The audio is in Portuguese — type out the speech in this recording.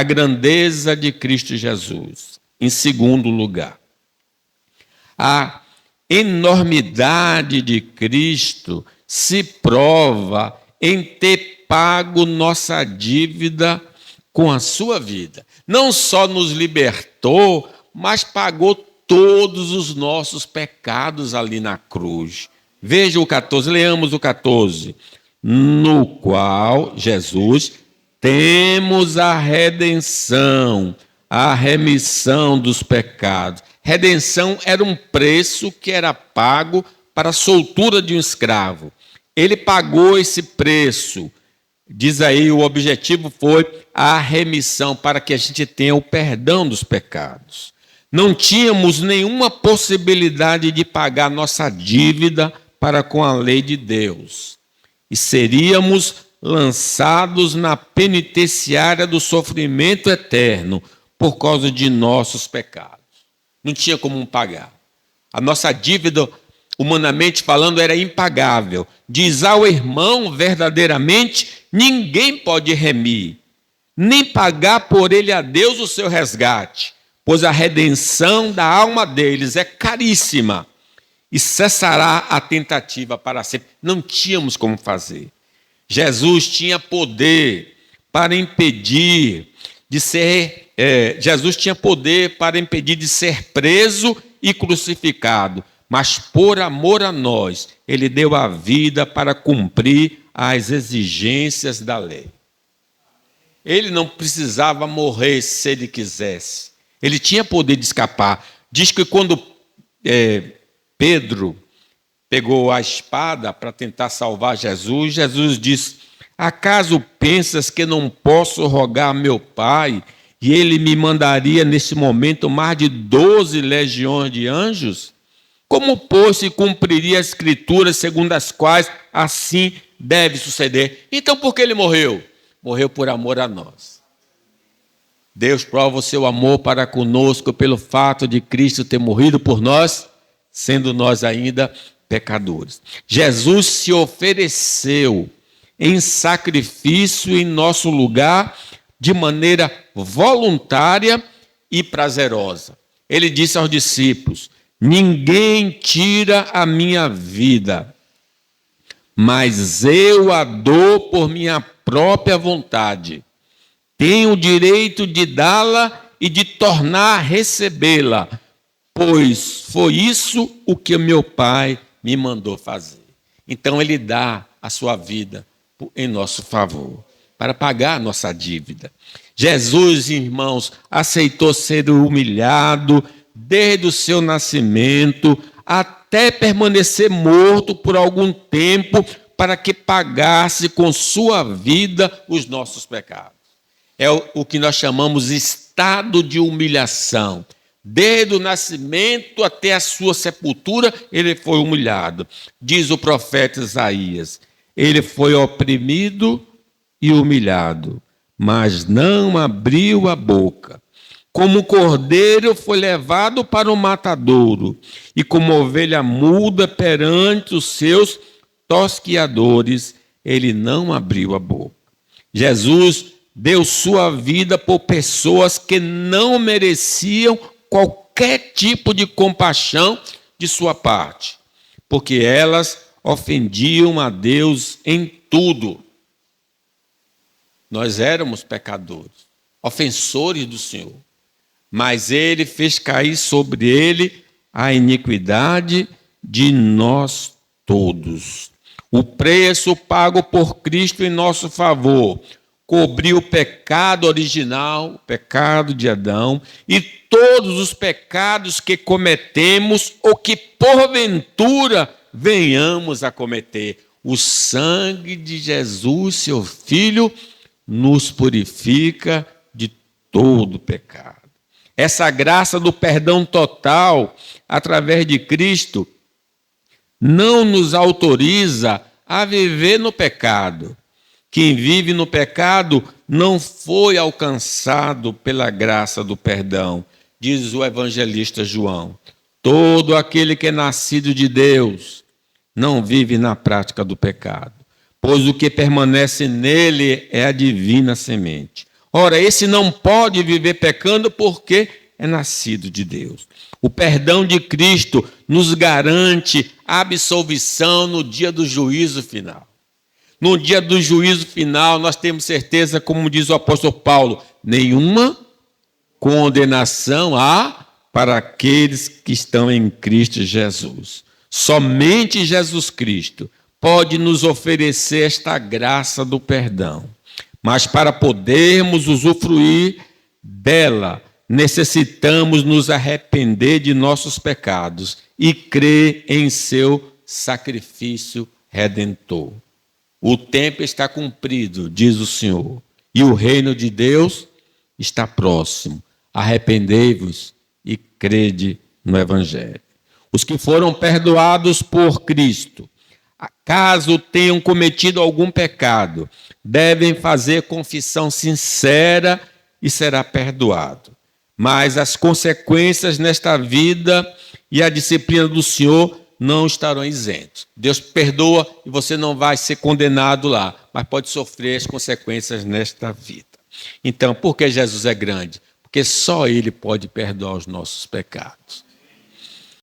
a grandeza de Cristo Jesus. Em segundo lugar, a enormidade de Cristo se prova em ter pago nossa dívida com a sua vida. Não só nos libertou, mas pagou todos os nossos pecados ali na cruz. Veja o 14, leamos o 14. No qual, Jesus, temos a redenção, a remissão dos pecados. Redenção era um preço que era pago para a soltura de um escravo. Ele pagou esse preço. Diz aí, o objetivo foi a remissão, para que a gente tenha o perdão dos pecados. Não tínhamos nenhuma possibilidade de pagar nossa dívida para com a lei de Deus. E seríamos lançados na penitenciária do sofrimento eterno por causa de nossos pecados. Não tinha como pagar. A nossa dívida, humanamente falando, era impagável. Diz ao irmão, verdadeiramente, ninguém pode remir, nem pagar por ele a Deus o seu resgate, pois a redenção da alma deles é caríssima e cessará a tentativa para sempre. Não tínhamos como fazer. Jesus tinha poder para impedir de ser, preso e crucificado, mas por amor a nós, ele deu a vida para cumprir as exigências da lei. Ele não precisava morrer se ele quisesse. Ele tinha poder de escapar. Diz que quando Pedro pegou a espada para tentar salvar Jesus, Jesus disse: acaso pensas que não posso rogar a meu Pai e ele me mandaria nesse momento mais de 12 legiões de anjos? Como, pois, se cumpriria as escrituras segundo as quais assim deve suceder? Então, por que ele morreu? Morreu por amor a nós. Deus prova o seu amor para conosco pelo fato de Cristo ter morrido por nós, sendo nós ainda pecadores. Jesus se ofereceu em sacrifício em nosso lugar de maneira voluntária e prazerosa. Ele disse aos discípulos: ninguém tira a minha vida, mas eu a dou por minha própria vontade. Tenho o direito de dá-la e de tornar a recebê-la, pois foi isso o que meu Pai me mandou fazer. Então ele dá a sua vida em nosso favor, para pagar a nossa dívida. Jesus, irmãos, aceitou ser humilhado desde o seu nascimento até permanecer morto por algum tempo para que pagasse com sua vida os nossos pecados. É o que nós chamamos estado de humilhação. Desde o nascimento até a sua sepultura, ele foi humilhado. Diz o profeta Isaías: ele foi oprimido e humilhado, mas não abriu a boca. Como cordeiro foi levado para o matadouro, e como ovelha muda perante os seus tosquiadores, ele não abriu a boca. Jesus deu sua vida por pessoas que não mereciam qualquer tipo de compaixão de sua parte, porque elas ofendiam a Deus em tudo. Nós éramos pecadores, ofensores do Senhor, mas ele fez cair sobre ele a iniquidade de nós todos. O preço pago por Cristo em nosso favor cobriu o pecado original, o pecado de Adão, e todos os pecados que cometemos ou que porventura venhamos a cometer. O sangue de Jesus, seu Filho, nos purifica de todo pecado. Essa graça do perdão total, através de Cristo, não nos autoriza a viver no pecado. Quem vive no pecado não foi alcançado pela graça do perdão, diz o evangelista João. Todo aquele que é nascido de Deus não vive na prática do pecado, pois o que permanece nele é a divina semente. Ora, esse não pode viver pecando porque é nascido de Deus. O perdão de Cristo nos garante absolvição no dia do juízo final. No dia do juízo final, nós temos certeza, como diz o apóstolo Paulo, nenhuma condenação há para aqueles que estão em Cristo Jesus. Somente Jesus Cristo pode nos oferecer esta graça do perdão. Mas para podermos usufruir dela, necessitamos nos arrepender de nossos pecados e crer em seu sacrifício redentor. O tempo está cumprido, diz o Senhor, e o reino de Deus está próximo. Arrependei-vos e crede no Evangelho. Os que foram perdoados por Cristo, caso tenham cometido algum pecado, devem fazer confissão sincera e será perdoado. Mas as consequências nesta vida e a disciplina do Senhor não estarão isentos. Deus perdoa e você não vai ser condenado lá, mas pode sofrer as consequências nesta vida. Então, por que Jesus é grande? Porque só Ele pode perdoar os nossos pecados.